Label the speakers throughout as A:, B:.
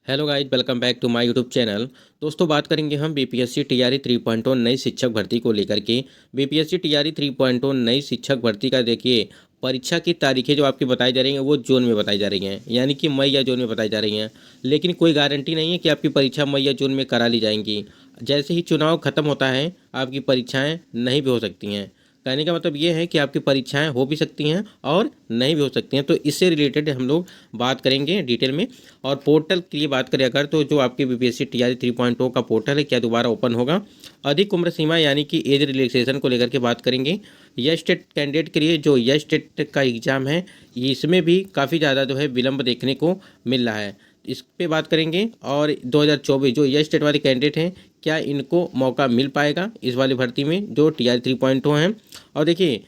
A: Hello guys, welcome back to my YouTube channel. दोस्तों, बात करेंगे हम बीपीएससी टीआरई 3.0 नई शिक्षक भर्ती को लेकर के। बीपीएससी टीआरई 3.0 नई शिक्षक भर्ती का देखिए, परीक्षा की तारीखें जो आपकी बताई जा रही हैं वो जून में बताई जा रही हैं, यानी कि मई या जून में बताई जा रही हैं। लेकिन कोई गारंटी नहीं है कि आपकी परीक्षा मई या जून में करा ली जाएंगी। जैसे ही चुनाव खत्म होता है, आपकी परीक्षाएँ नहीं भी हो सकती हैं। कहने का मतलब ये है कि आपकी परीक्षाएं हो भी सकती हैं और नहीं भी हो सकती हैं। तो इससे रिलेटेड हम लोग बात करेंगे डिटेल में। और पोर्टल की लिए बात करें अगर, तो जो आपकी बीपीएससी टीआरई 3.0 का पोर्टल है, क्या दोबारा ओपन होगा। अधिक उम्र सीमा यानी कि एज रिलैक्सेशन को लेकर के बात करेंगे। यस टेट कैंडिडेट के लिए जो यस टेट का एग्ज़ाम है, इसमें भी काफ़ी ज़्यादा जो है विलम्ब देखने को मिल रहा है। इस पे बात करेंगे। और 2024 जो यस टेट वाले कैंडिडेट हैं, क्या इनको मौका मिल पाएगा इस वाली भर्ती में जो टीआरई 3.0 हैं। और देखिए,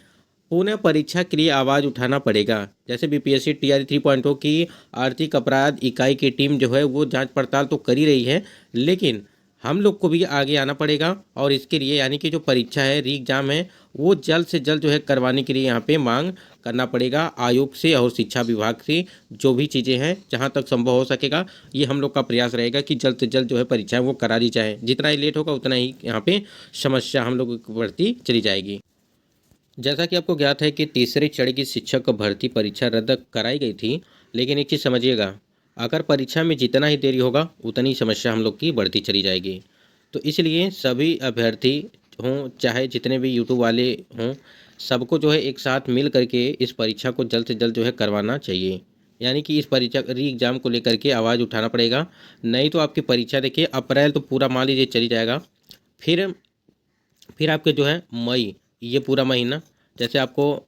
A: पुनः परीक्षा के लिए आवाज़ उठाना पड़ेगा। जैसे बीपीएससी टीआरई 3.0 की आर्थिक अपराध इकाई की टीम जो है वो जांच पड़ताल तो कर ही रही है, लेकिन हम लोग को भी आगे आना पड़ेगा। और इसके लिए यानी कि जो परीक्षा है, री एग्ज़ाम है, वो जल्द से जल्द जो है करवाने के लिए यहाँ पे मांग करना पड़ेगा आयोग से और शिक्षा विभाग से। जो भी चीज़ें हैं, जहाँ तक संभव हो सकेगा, ये हम लोग का प्रयास रहेगा कि जल्द से जल्द जो है परीक्षाएं वो करा दी जाए। जितना ही लेट होगा उतना ही यहाँ पे समस्या हम लोग को बढ़ती चली जाएगी। जैसा कि आपको ज्ञात है कि तीसरे चरण की शिक्षक भर्ती परीक्षा रद्द कराई गई थी, लेकिन एक चीज़ समझिएगा, अगर परीक्षा में जितना ही देरी होगा उतनी समस्या हम लोग की बढ़ती चली जाएगी। तो इसलिए सभी अभ्यर्थी हों, चाहे जितने भी यूट्यूब वाले हों, सबको जो है एक साथ मिल करके इस परीक्षा को जल्द से जल्द जो है करवाना चाहिए। यानी कि इस परीक्षा री एग्ज़ाम को लेकर के आवाज़ उठाना पड़ेगा। नहीं तो आपकी परीक्षा देखिए, अप्रैल तो पूरा मान लीजिए चली जाएगा। फिर आपके जो है मई, ये पूरा महीना, जैसे आपको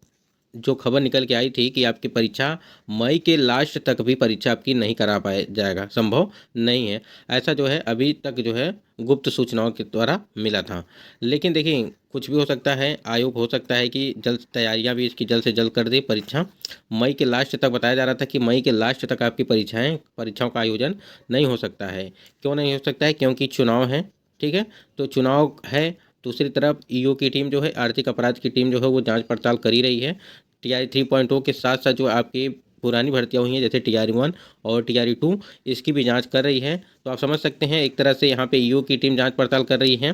A: जो खबर निकल के आई थी कि आपकी परीक्षा मई के लास्ट तक भी परीक्षा आपकी नहीं करा पाया जाएगा, संभव नहीं है। ऐसा जो है अभी तक जो है गुप्त सूचनाओं के द्वारा मिला था। लेकिन देखिए, कुछ भी हो सकता है। आयोग हो सकता है कि जल्द तैयारियां भी इसकी जल्द से जल्द कर दे। परीक्षा मई के लास्ट तक बताया जा रहा था कि मई के लास्ट तक आपकी परीक्षाओं का आयोजन नहीं हो सकता है। क्यों नहीं हो सकता है? क्योंकि चुनाव है। ठीक है, तो चुनाव है। दूसरी तरफ ईओ की टीम जो है, आर्थिक अपराध की टीम जो है, वो जांच पड़ताल कर ही रही है। टीआरई 3.0 के साथ साथ जो आपकी पुरानी भर्तियां हुई हैं, जैसे टीआरई 1 और टीआरई 2, इसकी भी जांच कर रही है। तो आप समझ सकते हैं, एक तरह से यहाँ पे ईओ की टीम जांच पड़ताल कर रही है।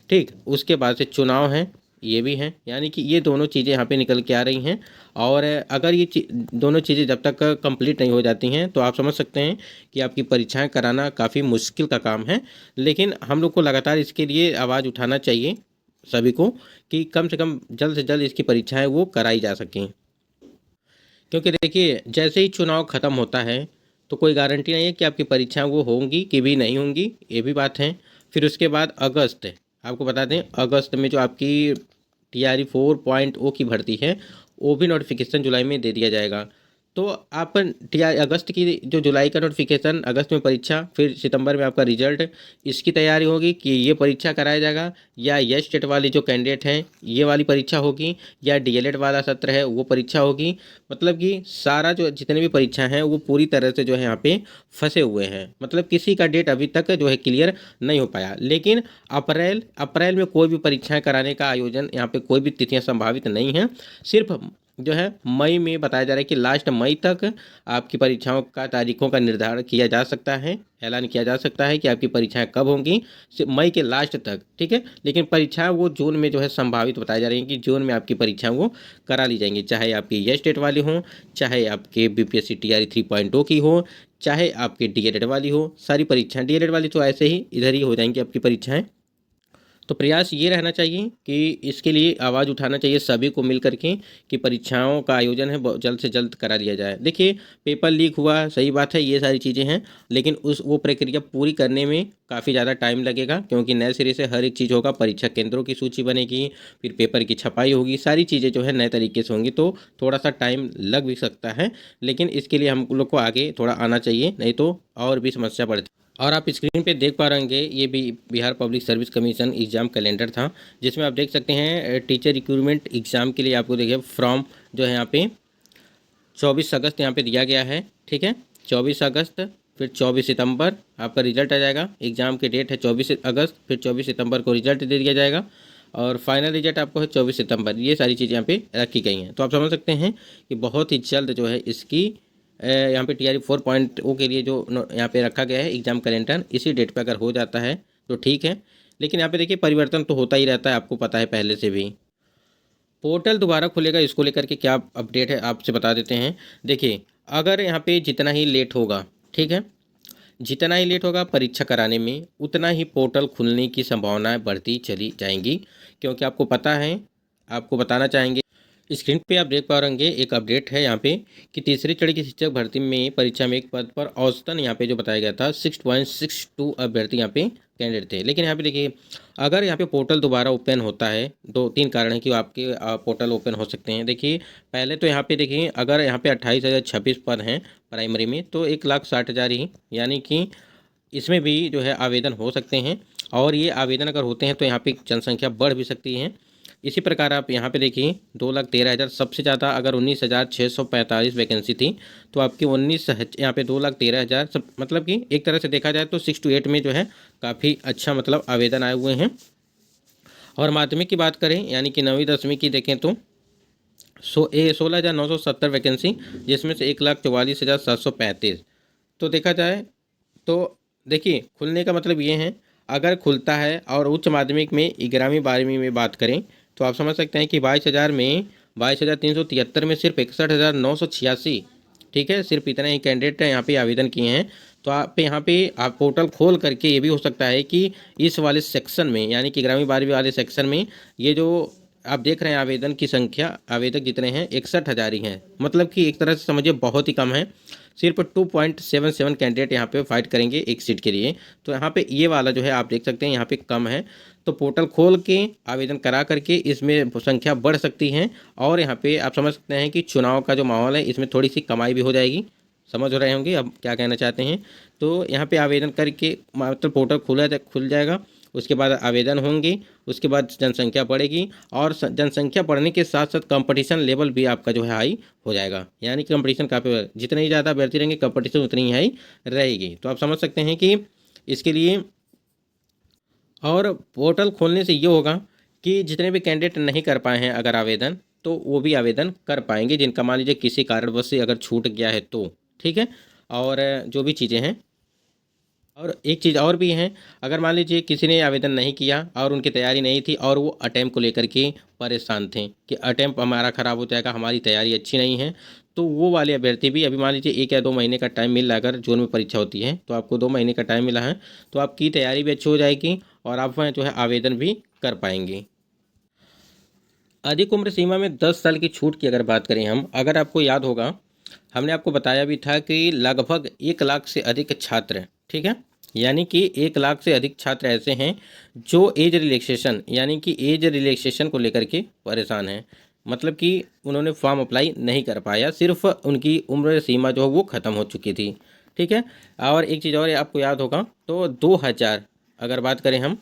A: ठीक, उसके बाद से चुनाव है, ये भी है। यानी कि ये दोनों चीज़ें यहाँ पे निकल के आ रही हैं। और अगर ये दोनों चीज़ें जब तक कंप्लीट नहीं हो जाती हैं, तो आप समझ सकते हैं कि आपकी परीक्षाएं कराना काफ़ी मुश्किल का काम है। लेकिन हम लोग को लगातार इसके लिए आवाज़ उठाना चाहिए सभी को, कि कम से कम जल्द से जल्द इसकी परीक्षाएं वो कराई जा सकें। क्योंकि देखिए, जैसे ही चुनाव ख़त्म होता है, तो कोई गारंटी नहीं है कि आपकी परीक्षाएं वो होंगी कि भी नहीं होंगी, ये भी बात है। फिर उसके बाद अगस्त, आपको बता दें, अगस्त में जो आपकी टीआरई 4.0 की भर्ती है, वो भी नोटिफिकेशन जुलाई में दे दिया जाएगा। तो आप टीआर अगस्त की, जो जुलाई का नोटिफिकेशन, अगस्त में परीक्षा, फिर सितंबर में आपका रिजल्ट, इसकी तैयारी होगी कि ये परीक्षा कराया जाएगा, या यस टेट वाली जो कैंडिडेट हैं ये वाली परीक्षा होगी, या डीएलएड वाला सत्र है वो परीक्षा होगी। मतलब कि सारा जो जितने भी परीक्षा हैं वो पूरी तरह से जो है यहाँ पे फंसे हुए हैं। मतलब किसी का डेट अभी तक जो है क्लियर नहीं हो पाया। लेकिन अप्रैल में कोई भी परीक्षाएं कराने का आयोजन, यहाँ पे कोई भी तिथियां संभावित नहीं हैं। सिर्फ जो है मई में बताया जा रहा है कि लास्ट मई तक आपकी परीक्षाओं का तारीखों का निर्धारण किया जा सकता है, ऐलान किया जा सकता है कि आपकी परीक्षाएं कब होंगी, सिर्फ मई के लास्ट तक। ठीक है, लेकिन परीक्षाएं वो जून में जो है संभावित बताई जा रही हैं कि जून में आपकी परीक्षाएं वो करा ली जाएंगी, चाहे आपकी यस टेट वाली हों, चाहे आपके बीपीएससी टीआरई 3.0 की हो, चाहे आपकी डीएलएड वाली हो। सारी परीक्षाएं, डीएलएड वाली तो ऐसे ही इधर ही हो जाएंगी आपकी परीक्षाएं। तो प्रयास ये रहना चाहिए कि इसके लिए आवाज़ उठाना चाहिए सभी को मिल करके, कि परीक्षाओं का आयोजन है जल्द से जल्द करा दिया जाए। देखिए, पेपर लीक हुआ, सही बात है, ये सारी चीज़ें हैं, लेकिन वो प्रक्रिया पूरी करने में काफ़ी ज़्यादा टाइम लगेगा, क्योंकि नए सिरे से हर एक चीज़ होगा। परीक्षा केंद्रों की सूची बनेगी, फिर पेपर की छपाई होगी, सारी चीज़ें जो है नए तरीके से होंगी, तो थोड़ा सा टाइम लग भी सकता है। लेकिन इसके लिए हम लोग को आगे थोड़ा आना चाहिए, नहीं तो और भी समस्या बढ़ती। और आप स्क्रीन पे देख पा रहे होंगे, ये भी Bihar public service commission exam calendar था, जिसमें आप देख सकते हैं टीचर रिक्रूटमेंट एग्ज़ाम के लिए आपको देखिए फॉर्म जो है यहाँ पे 24 अगस्त यहाँ पे दिया गया है। ठीक है, 24 अगस्त, फिर 24 सितंबर आपका रिजल्ट आ जाएगा। एग्ज़ाम की डेट है 24 अगस्त, फिर 24 सितंबर को रिजल्ट दे दिया जाएगा, और फाइनल रिजल्ट आपको है 24 सितंबर। ये सारी चीज़ें यहाँ पे रखी गई हैं। तो आप समझ सकते हैं कि बहुत ही जल्द जो है इसकी यहाँ पे TRE 4.0 के लिए जो यहाँ पे रखा गया है एग्ज़ाम कैलेंडर, इसी डेट पे अगर हो जाता है तो ठीक है। लेकिन यहाँ पे देखिए परिवर्तन तो होता ही रहता है, आपको पता है पहले से भी। पोर्टल दोबारा खुलेगा, इसको लेकर के क्या अपडेट है आपसे बता देते हैं। देखिए अगर यहाँ पे जितना ही लेट होगा, ठीक है, जितना ही लेट होगा परीक्षा कराने में, उतना ही पोर्टल खुलने की संभावनाएं बढ़ती चली जाएंगी। क्योंकि आपको पता है, आपको बताना चाहेंगे, स्क्रीन पे आप देख पा रहेंगे एक अपडेट है यहाँ पे कि तीसरी श्रेणी की शिक्षक भर्ती में परीक्षा में एक पद पर औसतन यहाँ पे जो बताया गया था 6.62 अभ्यर्थी यहाँ पे कैंडिडेट थे। लेकिन यहाँ पे देखिए अगर यहाँ पे पोर्टल दोबारा ओपन होता है, दो तीन कारण है कि आपके पोर्टल ओपन हो सकते हैं। देखिए पहले तो यहाँ पे देखिए अगर यहाँ पे 28,026 पद हैं प्राइमरी में, तो 1,60,000 ही, यानी कि इसमें भी जो है आवेदन हो सकते हैं। और ये आवेदन अगर होते हैं तो यहाँ पे जनसंख्या बढ़ भी सकती है। इसी प्रकार आप यहाँ पे देखिए 2,13,000 सबसे ज़्यादा, अगर 19,645 वैकेंसी थी तो आपकी 19 यहाँ पे 2,13,000 सब, मतलब कि एक तरह से देखा जाए तो 6 to 8 में जो है काफ़ी अच्छा मतलब आवेदन आए हुए हैं। और माध्यमिक की बात करें यानी कि 9वीं 10वीं की देखें तो 16,970 वैकेंसी, जिसमें से 1,44,735। तो देखा जाए तो देखिए खुलने का मतलब ये है, अगर खुलता है और उच्च माध्यमिक में 11वीं 12वीं में बात करें तो आप समझ सकते हैं कि 22,000 में 22,373 में सिर्फ 61,986, ठीक है, सिर्फ इतने ही कैंडिडेट यहाँ पे आवेदन किए हैं। तो आप यहाँ पे आप पोर्टल खोल करके ये भी हो सकता है कि इस वाले सेक्शन में यानी कि 11वीं 12वीं वाले सेक्शन में ये जो आप देख रहे हैं आवेदन की संख्या, आवेदक जितने हैं 61,000 ही हैं, मतलब कि एक तरह से समझिए बहुत ही कम है। सिर्फ 2.77 कैंडिडेट यहाँ पे फाइट करेंगे एक सीट के लिए। तो यहाँ पे ये वाला जो है आप देख सकते हैं यहाँ पे कम है। तो पोर्टल खोल के आवेदन करा करके इसमें संख्या बढ़ सकती है। और यहाँ पे आप समझ सकते हैं कि चुनाव का जो माहौल है इसमें थोड़ी सी कमाई भी हो जाएगी। समझ रहे होंगे अब क्या कहना चाहते हैं। तो यहाँ पे आवेदन करके मतलब पोर्टल खुल जाएगा, उसके बाद आवेदन होंगे, उसके बाद जनसंख्या बढ़ेगी और जनसंख्या बढ़ने के साथ साथ कंपटीशन लेवल भी आपका जो है हाई हो जाएगा। यानी कि कंपटीशन काफ़ी, जितने ही ज़्यादा अभ्यर्थी रहेंगे कंपटीशन उतनी ही हाई रहेगी। तो आप समझ सकते हैं कि इसके लिए, और पोर्टल खोलने से ये होगा कि जितने भी कैंडिडेट नहीं कर पाए हैं अगर आवेदन, तो वो भी आवेदन कर पाएंगे, जिनका मान लीजिए किसी कारणवश से अगर छूट गया है तो, ठीक है। और जो भी चीज़ें हैं, और एक चीज़ और भी है, अगर मान लीजिए किसी ने आवेदन नहीं किया और उनकी तैयारी नहीं थी और वो अटैम्प्ट को लेकर के परेशान थे कि अटैम्प्ट हमारा ख़राब हो जाएगा, हमारी तैयारी अच्छी नहीं है, तो वो वाले अभ्यर्थी भी, अभी मान लीजिए 1 या 2 महीने का टाइम मिल रहा है, अगर जून में परीक्षा होती है तो आपको 2 महीने का टाइम मिला है, तो आपकी तैयारी भी अच्छी हो जाएगी और आप वहाँ जो है आवेदन भी कर पाएंगे। अधिक उम्र सीमा में 10 साल की छूट की अगर बात करें हम, अगर आपको याद होगा हमने आपको बताया भी था कि लगभग 1 लाख से अधिक छात्र, ठीक है, यानी कि 1 लाख से अधिक छात्र ऐसे हैं जो एज रिलैक्सेशन यानी कि एज रिलैक्सेशन को लेकर के परेशान हैं। मतलब कि उन्होंने फॉर्म अप्लाई नहीं कर पाया, सिर्फ उनकी उम्र सीमा जो है वो ख़त्म हो चुकी थी, ठीक है। और एक चीज़ और आपको याद होगा तो 2000 अगर बात करें हम,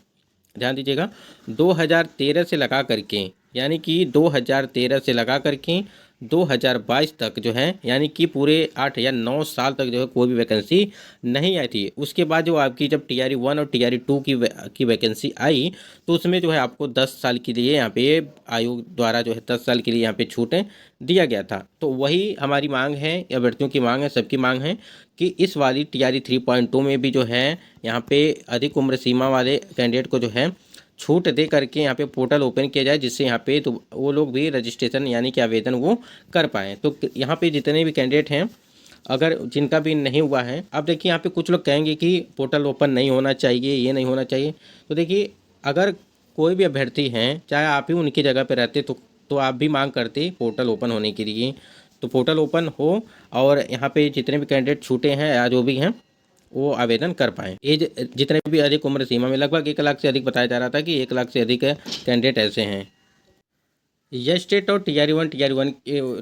A: ध्यान दीजिएगा, 2013 से लगा करके, यानी कि 2013 से लगा करके 2022 तक जो है, यानी कि पूरे 8 या 9 साल तक जो है कोई भी वैकेंसी नहीं आई थी। उसके बाद जो आपकी जब TRE 1 और TRE 2 की वैकेंसी आई तो उसमें जो है आपको 10 साल के लिए यहाँ पे आयोग द्वारा जो है 10 साल के लिए यहाँ पे छूटें दिया गया था। तो वही हमारी मांग है, अभ्यर्थियों की मांग है, सबकी मांग है कि इस वाली TRE 3.2 में भी जो है यहाँ पे अधिक उम्र सीमा वाले कैंडिडेट को जो है छूट दे करके यहाँ पे पोर्टल ओपन किया जाए, जिससे यहाँ पे तो वो लोग भी रजिस्ट्रेशन यानी कि आवेदन वो कर पाएँ। तो यहाँ पे जितने भी कैंडिडेट हैं अगर जिनका भी नहीं हुआ है, अब देखिए यहाँ पे कुछ लोग कहेंगे कि पोर्टल ओपन नहीं होना चाहिए, ये नहीं होना चाहिए। तो देखिए अगर कोई भी अभ्यर्थी हैं, चाहे आप ही उनकी जगह पर रहते तो आप भी मांग करते पोर्टल ओपन होने के लिए। तो पोर्टल ओपन हो और यहाँ पे जितने भी कैंडिडेट छूटे हैं या जो भी हैं वो आवेदन कर पाएँ। एज जितने भी अधिक उम्र सीमा में, लगभग 1 लाख से अधिक बताया जा रहा था कि 1 लाख से अधिक कैंडिडेट ऐसे हैं। यह स्टेट और TRE 1 TRE 1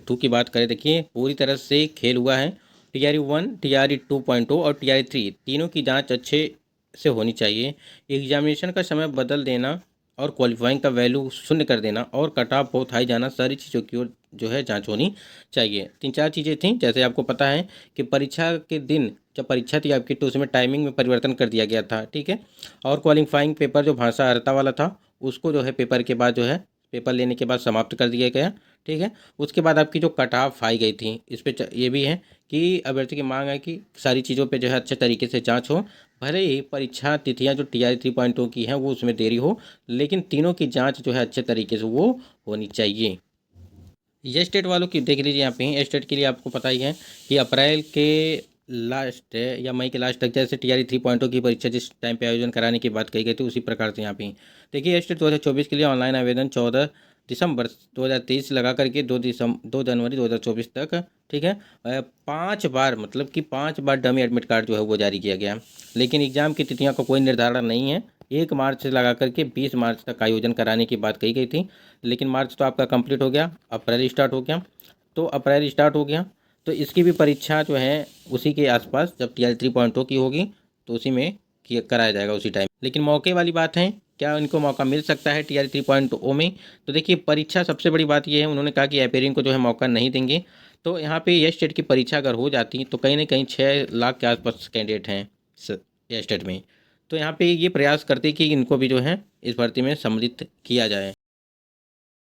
A: 2 की बात करें, देखिए पूरी तरह से खेल हुआ है। TRE 1 TRE 2.0 और TRE 3 तीनों की जांच अच्छे से होनी चाहिए। एग्जामिनेशन का समय बदल देना और क्वालिफाइंग का वैल्यू शून्य कर देना और कट ऑफ बहुत हाई जाना, सारी चीज़ों की ओर जो है जांच होनी चाहिए। 3-4 चीज़ें थी, जैसे आपको पता है कि परीक्षा के दिन जब परीक्षा थी आपकी तो उसमें टाइमिंग में परिवर्तन कर दिया गया था, ठीक है। और क्वालिफाइंग पेपर जो भाषा अर्हता वाला था उसको जो है पेपर के बाद जो है पेपर लेने के बाद समाप्त कर दिया गया, ठीक है। उसके बाद आपकी जो कट ऑफ आई गई थी इस पे ये भी है कि अभ्यर्थी की मांग है कि सारी चीज़ों पे जो है अच्छे तरीके से जांच हो। भले ही परीक्षा तिथियां जो TR 3.0 की हैं वो उसमें देरी हो, लेकिन तीनों की जांच जो है अच्छे तरीके से वो होनी चाहिए। ये स्टेट वालों की देख लीजिए, यहाँ पे स्टेट के लिए आपको पता ही है कि अप्रैल के लास्ट या मई के लास्ट तक जैसे TR 3.0 की परीक्षा जिस टाइम पे आयोजन कराने की बात कही गई थी उसी प्रकार से यहाँ पे देखिए स्टेट 2024 के लिए ऑनलाइन आवेदन 14 दिसंबर 2023 लगा करके 2 जनवरी 2024 तक, ठीक है। 5 बार मतलब कि 5 बार डमी एडमिट कार्ड जो है वो जारी किया गया, लेकिन एग्जाम की तिथियों का कोई निर्धारण नहीं है। 1 मार्च से लगा करके 20 मार्च तक आयोजन कराने की बात कही गई थी, लेकिन मार्च तो आपका कंप्लीट हो गया, अप्रैल स्टार्ट हो गया। तो अप्रैल स्टार्ट हो गया तो इसकी भी परीक्षा जो है उसी के आसपास जब TR 3.0 की होगी तो उसी में कराया जाएगा उसी टाइम। लेकिन मौके वाली बात है, क्या इनको मौका मिल सकता है TR 3.0 में? तो देखिए परीक्षा सबसे बड़ी बात ये है, उन्होंने कहा कि अपेयरिंग को जो है मौका नहीं देंगे। तो यहाँ पे ये स्टेट की परीक्षा अगर हो जाती तो कहीं ना कहीं 6 लाख के आसपास कैंडिडेट हैं ये स्टेट में। तो यहाँ पे ये प्रयास करते कि इनको भी जो है इस भर्ती में सम्मिलित किया जाए।